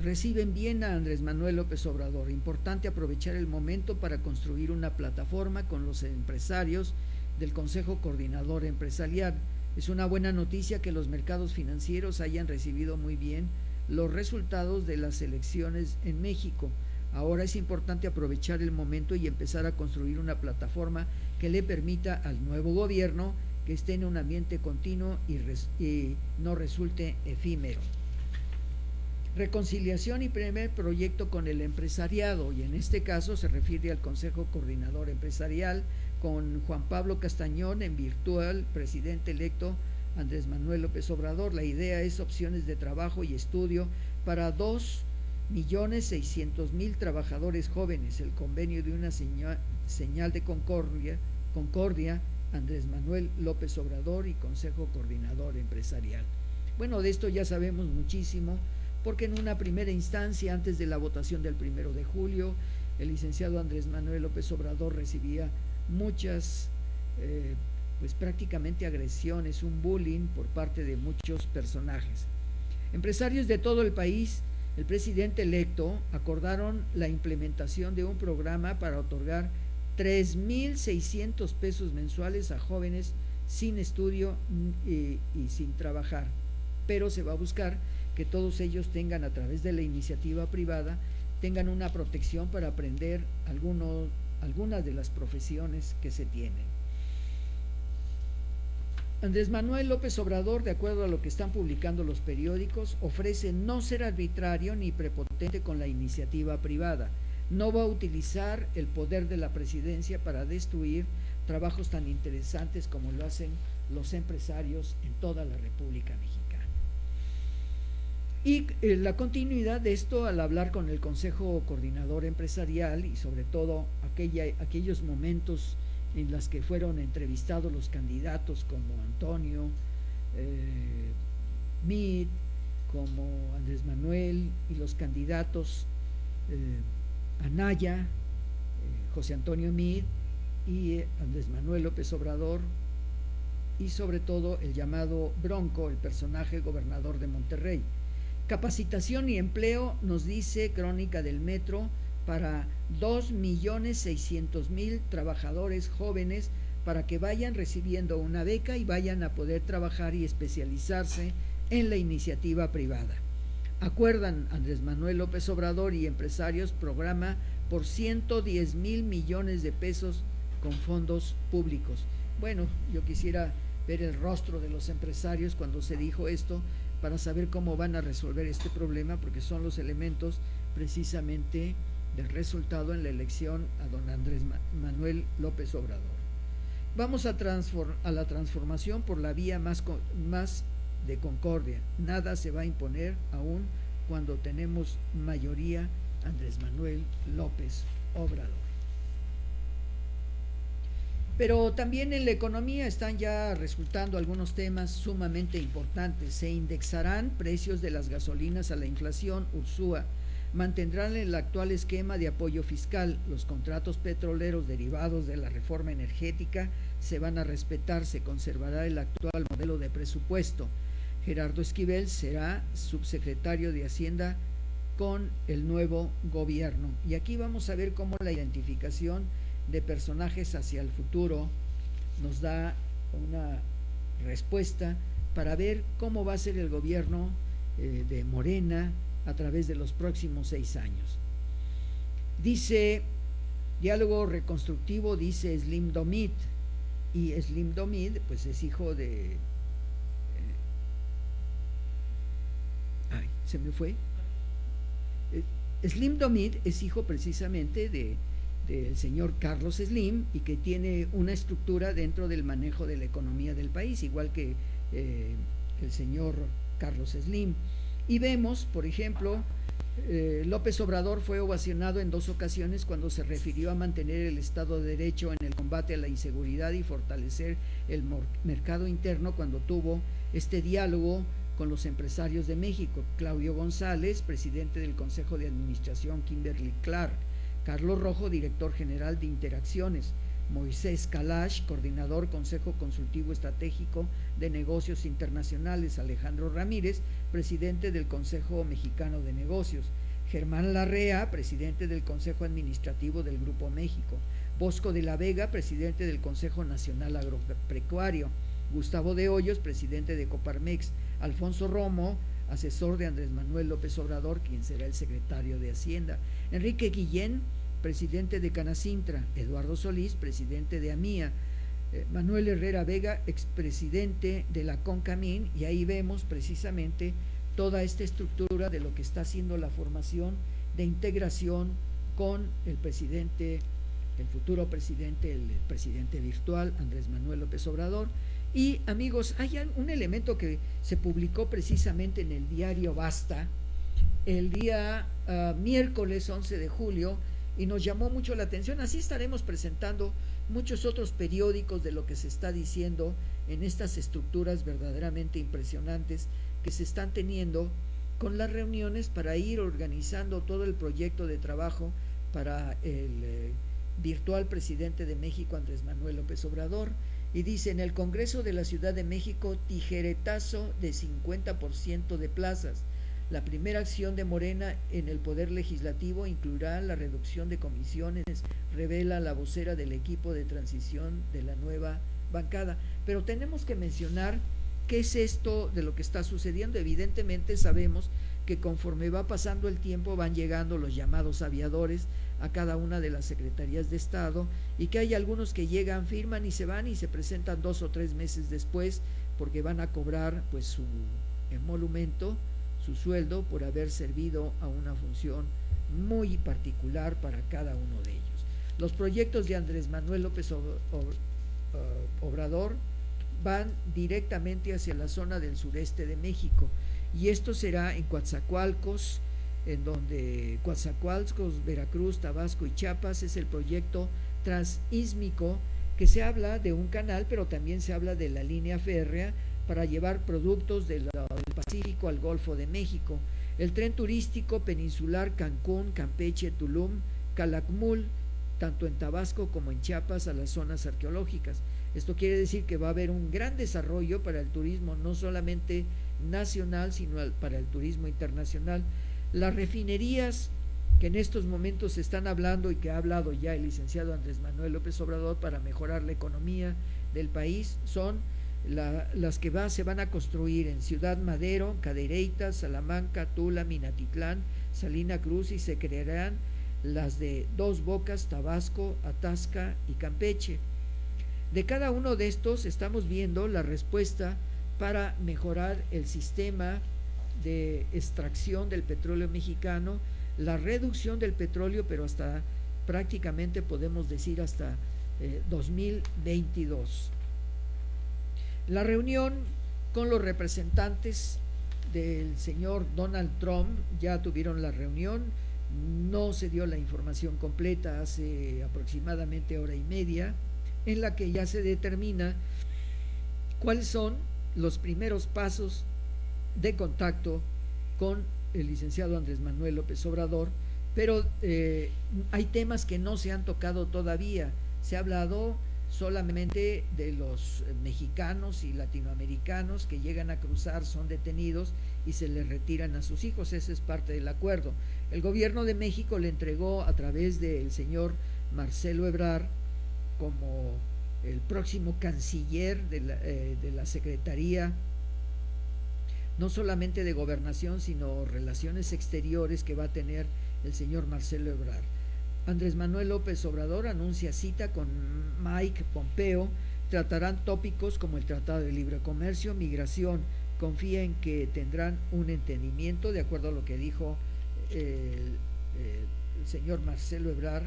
reciben bien a Andrés Manuel López Obrador. Importante aprovechar el momento para construir una plataforma con los empresarios del Consejo Coordinador Empresarial. Es una buena noticia que los mercados financieros hayan recibido muy bien los resultados de las elecciones en México. Ahora es importante aprovechar el momento y empezar a construir una plataforma que le permita al nuevo gobierno que esté en un ambiente continuo y no resulte efímero. Reconciliación y primer proyecto con el empresariado, y en este caso se refiere al Consejo Coordinador Empresarial, con Juan Pablo Castañón en virtual presidente electo Andrés Manuel López Obrador. La idea es opciones de trabajo y estudio para 2.600.000 trabajadores jóvenes. El convenio de una señal de concordia, Andrés Manuel López Obrador y Consejo Coordinador Empresarial. Bueno, de esto ya sabemos muchísimo, porque en una primera instancia, antes de la votación del 1 de julio, el licenciado Andrés Manuel López Obrador recibía muchas, pues prácticamente agresiones, un bullying por parte de muchos personajes. Empresarios de todo el país, el presidente electo, acordaron la implementación de un programa para otorgar 3,600 pesos mensuales a jóvenes sin estudio y sin trabajar. pero se va a buscar que todos ellos tengan, a través de la iniciativa privada, tengan una protección para aprender algunas de las profesiones que se tienen. Andrés Manuel López Obrador, de acuerdo a lo que están publicando los periódicos, ofrece no ser arbitrario ni prepotente con la iniciativa privada. No va a utilizar el poder de la presidencia para destruir trabajos tan interesantes como lo hacen los empresarios en toda la República Mexicana. Y la continuidad de esto al hablar con el Consejo Coordinador Empresarial y sobre todo aquellos momentos en los que fueron entrevistados los candidatos como Antonio Meade, como Andrés Manuel, y los candidatos Anaya, José Antonio Meade y Andrés Manuel López Obrador, y sobre todo el llamado Bronco, el personaje gobernador de Monterrey. Capacitación y empleo, nos dice Crónica del Metro, para 2.600.000 trabajadores jóvenes para que vayan recibiendo una beca y vayan a poder trabajar y especializarse en la iniciativa privada. Acuerdan Andrés Manuel López Obrador y empresarios programa por 110,000 millones de pesos con fondos públicos. Bueno, yo quisiera ver el rostro de los empresarios cuando se dijo esto, para saber cómo van a resolver este problema, porque son los elementos precisamente del resultado en la elección a don Andrés Manuel López Obrador. Vamos a la transformación por la vía más de concordia. Nada se va a imponer aún cuando tenemos mayoría. Andrés Manuel López Obrador. Pero también en la economía están ya resultando algunos temas sumamente importantes. Se indexarán precios de las gasolinas a la inflación. Ursúa mantendrán el actual esquema de apoyo fiscal. Los contratos petroleros derivados de la reforma energética se van a respetar. Se conservará el actual modelo de presupuesto. Gerardo Esquivel será subsecretario de Hacienda con el nuevo gobierno. Y aquí vamos a ver cómo la identificación de personajes hacia el futuro nos da una respuesta para ver cómo va a ser el gobierno de Morena a través de los próximos 6 años. Dice diálogo reconstructivo, dice Slim Domit, y Slim Domit pues es hijo de se me fue. Slim Domit es hijo precisamente del señor Carlos Slim, y que tiene una estructura dentro del manejo de la economía del país, igual que el señor Carlos Slim. Y vemos, por ejemplo, López Obrador fue ovacionado en 2 ocasiones cuando se refirió a mantener el Estado de Derecho en el combate a la inseguridad y fortalecer el mercado interno, cuando tuvo este diálogo con los empresarios de México. Claudio González, presidente del Consejo de Administración Kimberly Clark; Carlos Rojo, director general de Interacciones; Moisés Kalash, coordinador Consejo Consultivo Estratégico de Negocios Internacionales; Alejandro Ramírez, presidente del Consejo Mexicano de Negocios; Germán Larrea, presidente del Consejo Administrativo del Grupo México; Bosco de la Vega, presidente del Consejo Nacional Agropecuario; Gustavo de Hoyos, presidente de Coparmex; Alfonso Romo, asesor de Andrés Manuel López Obrador, quien será el secretario de Hacienda; Enrique Guillén, presidente de Canacintra; Eduardo Solís, presidente de AMIA; Manuel Herrera Vega, expresidente de la CONCAMIN. Y ahí vemos precisamente toda esta estructura de lo que está haciendo la formación de integración con el presidente, el futuro presidente, el presidente virtual, Andrés Manuel López Obrador. Y amigos, hay un elemento que se publicó precisamente en el diario Basta el día miércoles 11 de julio, y nos llamó mucho la atención. Así estaremos presentando muchos otros periódicos de lo que se está diciendo en estas estructuras verdaderamente impresionantes que se están teniendo con las reuniones para ir organizando todo el proyecto de trabajo para el virtual presidente de México, Andrés Manuel López Obrador. Y dice: en el Congreso de la Ciudad de México, tijeretazo de 50% de plazas. La primera acción de Morena en el Poder Legislativo incluirá la reducción de comisiones, revela la vocera del equipo de transición de la nueva bancada. Pero tenemos que mencionar ¿Qué es esto de lo que está sucediendo? Evidentemente sabemos que conforme va pasando el tiempo van llegando los llamados aviadores a cada una de las secretarías de Estado, y que hay algunos que llegan, firman y se van y se presentan 2 o 3 meses después porque van a cobrar pues su emolumento, su sueldo por haber servido a una función muy particular para cada uno de ellos. Los proyectos de Andrés Manuel López Obrador van directamente hacia la zona del sureste de México, y esto será en Coatzacoalcos, en donde Coatzacoalcos, Veracruz, Tabasco y Chiapas es el proyecto transísmico, que se habla de un canal, pero también se habla de la línea férrea para llevar productos del Pacífico al Golfo de México. El tren turístico peninsular Cancún, Campeche, Tulum, Calakmul, tanto en Tabasco como en Chiapas, a las zonas arqueológicas. Esto quiere decir que va a haber un gran desarrollo para el turismo, no solamente nacional, sino para el turismo internacional. Las refinerías que en estos momentos se están hablando y que ha hablado ya el licenciado Andrés Manuel López Obrador para mejorar la economía del país son las que se van a construir en Ciudad Madero, Cadereyta, Salamanca, Tula, Minatitlán, Salina Cruz, y se crearán las de Dos Bocas, Tabasco, Atasca y Campeche. De cada uno de estos estamos viendo la respuesta para mejorar el sistema de extracción del petróleo mexicano, la reducción del petróleo, pero hasta prácticamente podemos decir hasta 2022. La reunión con los representantes del señor Donald Trump, ya tuvieron la reunión, no se dio la información completa hace aproximadamente hora y media, en la que ya se determina cuáles son los primeros pasos de contacto con el licenciado Andrés Manuel López Obrador, pero hay temas que no se han tocado todavía. Se ha hablado solamente de los mexicanos y latinoamericanos que llegan a cruzar, son detenidos y se les retiran a sus hijos. Ese es parte del acuerdo. El gobierno de México le entregó a través del señor Marcelo Ebrard como el próximo canciller de la Secretaría, no solamente de Gobernación, sino Relaciones Exteriores, que va a tener el señor Marcelo Ebrard. Andrés Manuel López Obrador anuncia cita con Mike Pompeo, tratarán tópicos como el Tratado de Libre Comercio, migración. Confía en que tendrán un entendimiento, de acuerdo a lo que dijo el señor Marcelo Ebrard,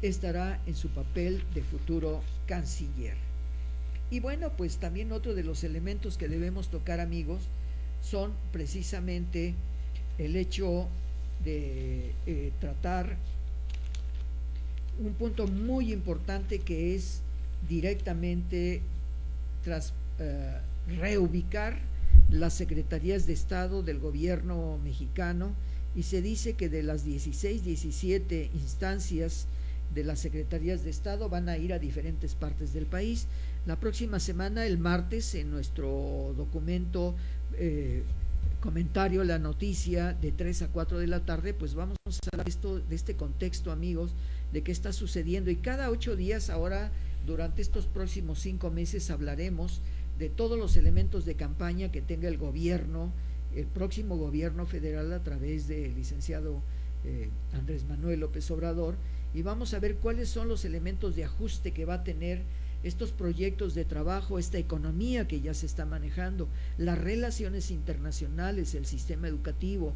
estará en su papel de futuro canciller. Y bueno, pues también otro de los elementos que debemos tocar, amigos, son precisamente el hecho de tratar un punto muy importante, que es directamente reubicar las secretarías de Estado del gobierno mexicano, y se dice que de las 17 instancias de las secretarías de Estado van a ir a diferentes partes del país. La próxima semana, el martes, en nuestro documento comentario, la noticia, de 3 a 4 de la tarde, pues vamos a hablar de este contexto, amigos, de qué está sucediendo, y cada 8 días ahora, durante estos próximos 5 meses, hablaremos de todos los elementos de campaña que tenga el gobierno, el próximo gobierno federal, a través del licenciado Andrés Manuel López Obrador, y vamos a ver cuáles son los elementos de ajuste que va a tener estos proyectos de trabajo, esta economía que ya se está manejando, las relaciones internacionales, el sistema educativo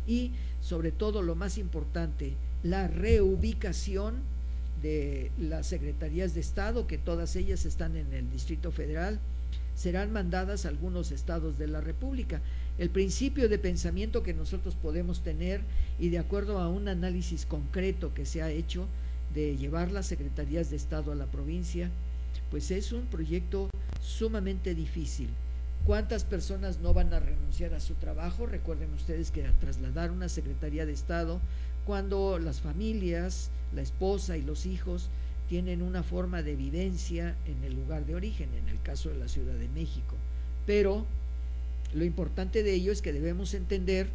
y, sobre todo, lo más importante, la reubicación de las secretarías de Estado, que todas ellas están en el Distrito Federal, serán mandadas a algunos estados de la República. El principio de pensamiento que nosotros podemos tener, y de acuerdo a un análisis concreto que se ha hecho de llevar las secretarías de Estado a la provincia, pues es un proyecto sumamente difícil. ¿Cuántas personas no van a renunciar a su trabajo? Recuerden ustedes que a trasladar una secretaría de Estado, cuando las familias, la esposa y los hijos tienen una forma de vivencia en el lugar de origen, en el caso de la Ciudad de México. Pero lo importante de ello es que debemos entender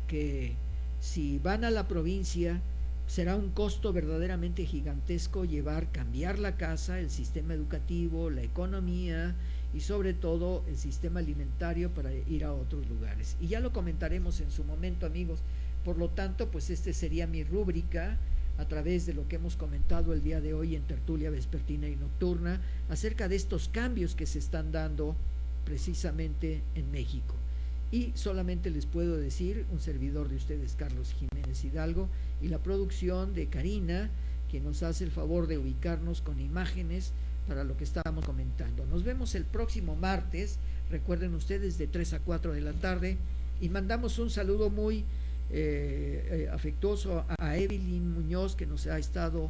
que si van a la provincia, será un costo verdaderamente gigantesco cambiar la casa, el sistema educativo, la economía y sobre todo el sistema alimentario para ir a otros lugares. Y ya lo comentaremos en su momento, amigos. Por lo tanto, pues este sería mi rúbrica a través de lo que hemos comentado el día de hoy en Tertulia Vespertina y Nocturna acerca de estos cambios que se están dando precisamente en México. Y solamente les puedo decir, un servidor de ustedes, Carlos Jiménez Hidalgo, y la producción de Karina, que nos hace el favor de ubicarnos con imágenes para lo que estábamos comentando. Nos vemos el próximo martes, recuerden ustedes, de 3 a 4 de la tarde, y mandamos un saludo muy afectuoso a Evelyn Muñoz, que nos ha estado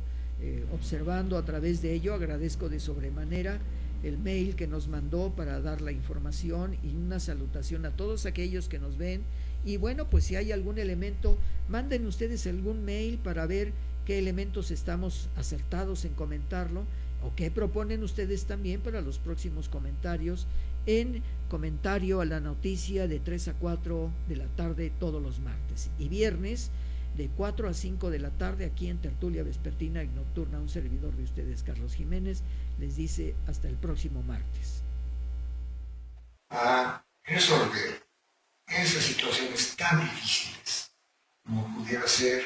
observando a través de ello. Agradezco de sobremanera el mail que nos mandó para dar la información, y una salutación a todos aquellos que nos ven. Y bueno, pues si hay algún elemento, manden ustedes algún mail para ver qué elementos estamos acertados en comentarlo, o qué proponen ustedes también para los próximos comentarios, en comentario a la noticia de 3 a 4 de la tarde todos los martes, y viernes de 4 a 5 de la tarde aquí en Tertulia Vespertina y Nocturna. Un servidor de ustedes, Carlos Jiménez, les dice hasta el próximo martes. A resolver esas situaciones tan difíciles como pudiera ser